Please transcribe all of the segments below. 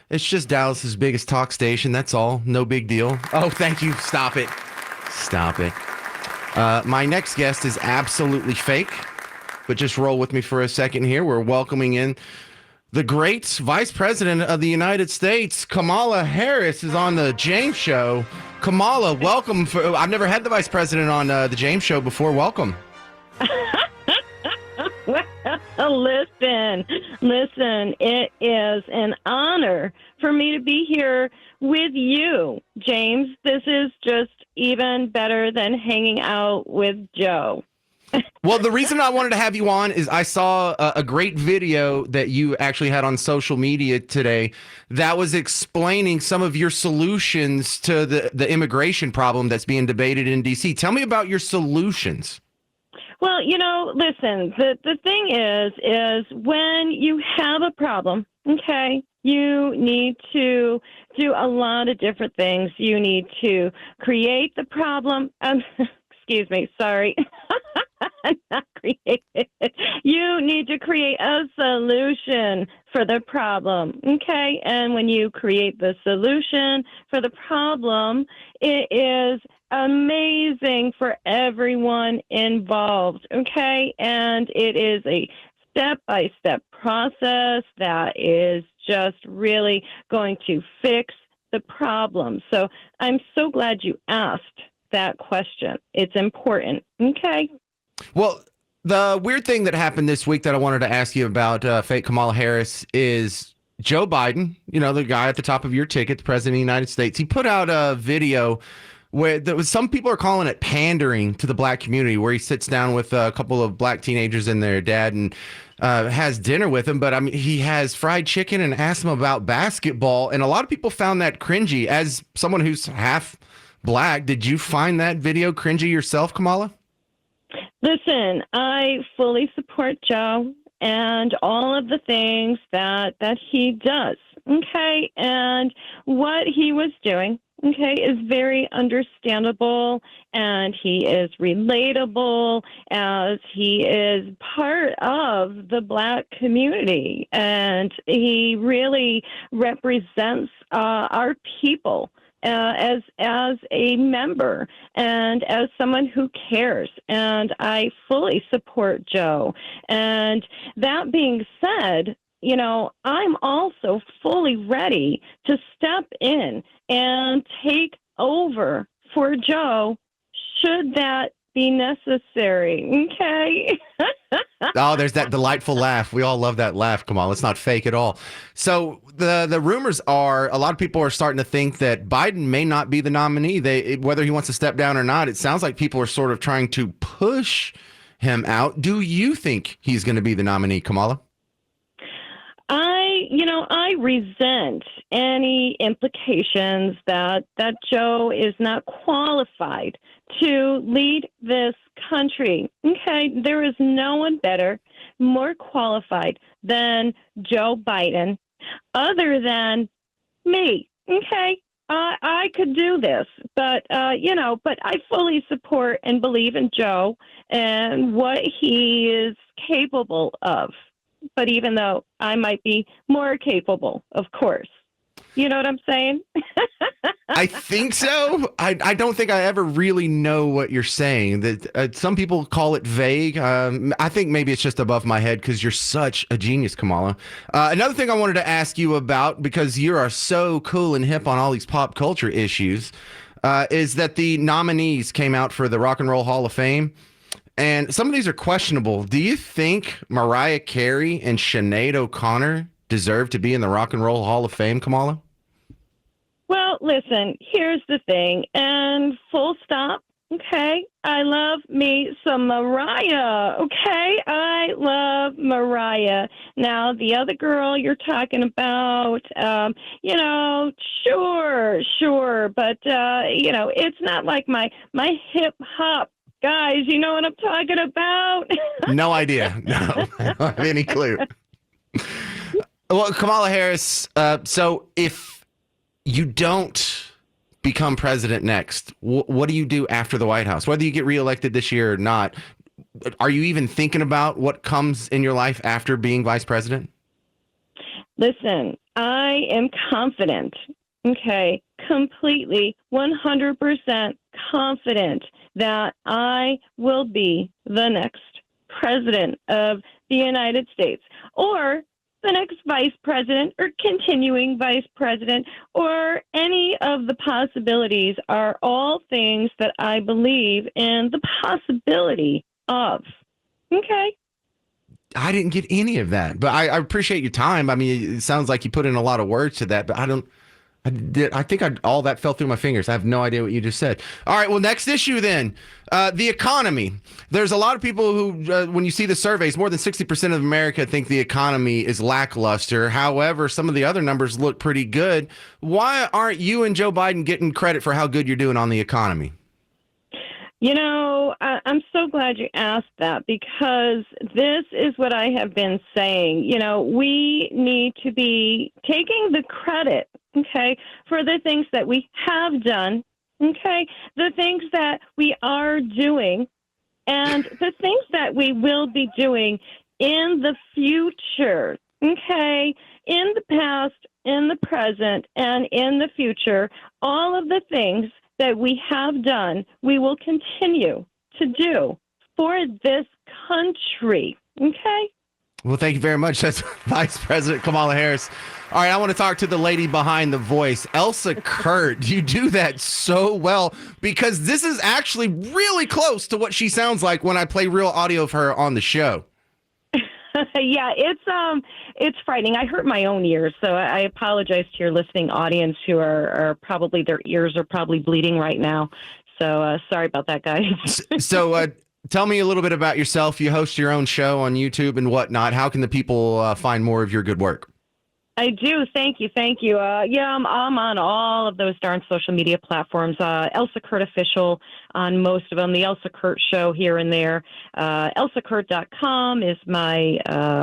It's just Dallas's biggest talk station. That's all. No big deal. Oh, thank you. Stop it. Stop it. My next guest is absolutely fake, but just roll with me for a second here. We're welcoming in the great Vice President of the United States, Kamala Harris, is on the James Show. Kamala, welcome. I've never had the Vice President on the James Show before. Welcome. Listen, it is an honor for me to be here with you, James. This is just even better than hanging out with Joe. Well, the reason I wanted to have you on is I saw a great video that you actually had on social media today that was explaining some of your solutions to the immigration problem that's being debated in D.C. Tell me about your solutions. Well, listen, the thing is when you have a problem, okay, you need to do a lot of different things. You need to create the problem. Excuse me, sorry. Not create it. You need to create a solution for the problem, okay? And when you create the solution for the problem, it is amazing for everyone involved, okay? And it is a step-by-step process that is just really going to fix the problem. So I'm so glad you asked that question. It's important, okay? Well, the weird thing that happened this week that I wanted to ask you about, fake Kamala Harris, is Joe Biden, the guy at the top of your ticket, the president of the United States. He put out a video where some people are calling it pandering to the black community, where he sits down with a couple of black teenagers and their dad and has dinner with them. But I mean, he has fried chicken and asks them about basketball. And a lot of people found that cringy. As someone who's half black, did you find that video cringy yourself, Kamala? Listen, I fully support Joe and all of the things that he does, okay? And what he was doing, okay, is very understandable, and he is relatable as he is part of the black community, and he really represents our people. As a member and as someone who cares, and I fully support Joe. And that being said, I'm also fully ready to step in and take over for Joe should that be necessary. Okay. Oh, there's that delightful laugh. We all love that laugh, Kamal. It's not fake at all. So the rumors are a lot of people are starting to think that Biden may not be the nominee. Whether he wants to step down or not, it sounds like people are sort of trying to push him out. Do you think he's going to be the nominee, Kamala? I resent any implications that Joe is not qualified to lead this country. Okay, there is no one better, more qualified than Joe Biden, other than me. Okay, I could do this, but I fully support and believe in Joe and what he is capable of. But even though I might be more capable, of course. You know what I'm saying? I think so. I don't think I ever really know what you're saying. That some people call it vague. I think maybe it's just above my head because you're such a genius, Kamala. Another thing I wanted to ask you about, because you are so cool and hip on all these pop culture issues, is that the nominees came out for the Rock and Roll Hall of Fame. And some of these are questionable. Do you think Mariah Carey and Sinead O'Connor deserve to be in the Rock and Roll Hall of Fame, Kamala? Well, listen, here's the thing, and full stop, okay? I love me some Mariah, okay? I love Mariah. Now, the other girl you're talking about, sure, but, it's not like my hip-hop guys, you know what I'm talking about? No idea. No, I don't have any clue. Well, Kamala Harris, so if you don't become president next, what do you do after the White House? Whether you get reelected this year or not, are you even thinking about what comes in your life after being vice president? Listen, I am confident, okay, completely 100% confident that I will be the next president of the United States, or the next vice president, or continuing vice president, or any of the possibilities are all things that I believe in the possibility of. Okay. I didn't get any of that, but I appreciate your time. I mean, it sounds like you put in a lot of words to that, but I don't. I think all that fell through my fingers. I have no idea what you just said. All right, well, next issue then. The economy. There's a lot of people who, when you see the surveys, more than 60% of America think the economy is lackluster. However, some of the other numbers look pretty good. Why aren't you and Joe Biden getting credit for how good you're doing on the economy? I'm so glad you asked that, because this is what I have been saying. We need to be taking the credit, okay, for the things that we have done, okay, the things that we are doing, and the things that we will be doing in the future, okay, in the past, in the present, and in the future. All of the things that we have done, we will continue to do for this country. Okay? Well, thank you very much. That's Vice President Kamala Harris. All right, I want to talk to the lady behind the voice, Elsa Kurt. You do that so well, because this is actually really close to what she sounds like when I play real audio of her on the show. Yeah, it's frightening. I hurt my own ears, so I apologize to your listening audience who are probably, their ears are probably bleeding right now. So sorry about that, guys. So tell me a little bit about yourself. You host your own show on YouTube and whatnot. How can the people find more of your good work? I do. Thank you. I'm on all of those darn social media platforms. Elsa Kurt Official on most of them. The Elsa Kurt Show here and there. ElsaKurt.com is my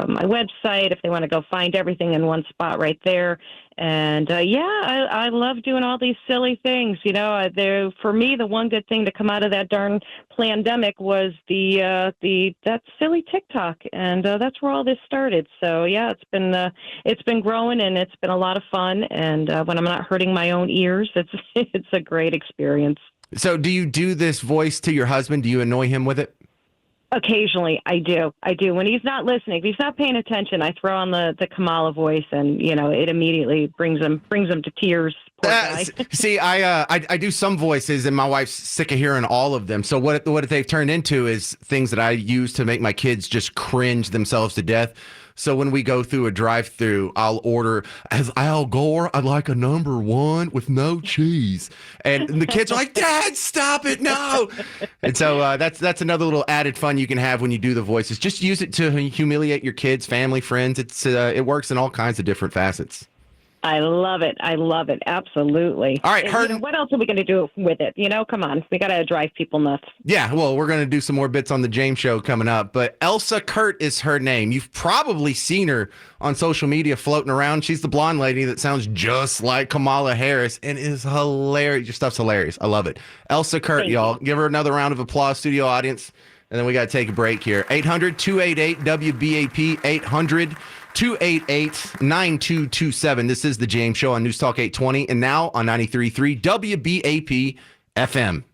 my website if they want to go find everything in one spot right there. And I love doing all these silly things. For me, the one good thing to come out of that darn pandemic was that silly TikTok, and that's where all this started. So yeah, it's been growing, and it's been a lot of fun. And when I'm not hurting my own ears, it's a great experience. So do you do this voice to your husband? Do you annoy him with it? Occasionally, I do. When he's not listening, if he's not paying attention, I throw on the Kamala voice, and it immediately brings him to tears. Poor guy. See, I do some voices, and my wife's sick of hearing all of them. So what they've turned into is things that I use to make my kids just cringe themselves to death. So when we go through a drive-through, I'll order, as Al Gore, I'd like a number 1 with no cheese. And the kids are like, Dad, stop it, no. And so that's another little added fun you can have when you do the voices. Just use it to humiliate your kids, family, friends. It works in all kinds of different facets. I love it. Absolutely. All right, what else are we going to do with it? Come on. We got to drive people nuts. Yeah, well, we're going to do some more bits on the James Show coming up. But Elsa Kurt is her name. You've probably seen her on social media floating around. She's the blonde lady that sounds just like Kamala Harris and is hilarious. Your stuff's hilarious. I love it. Elsa Kurt, y'all. Give her another round of applause, studio audience. And then we got to take a break here. 800-288-WBAP, 800-288-9227. This is the James Show on News Talk 820 and now on 93.3 WBAP FM.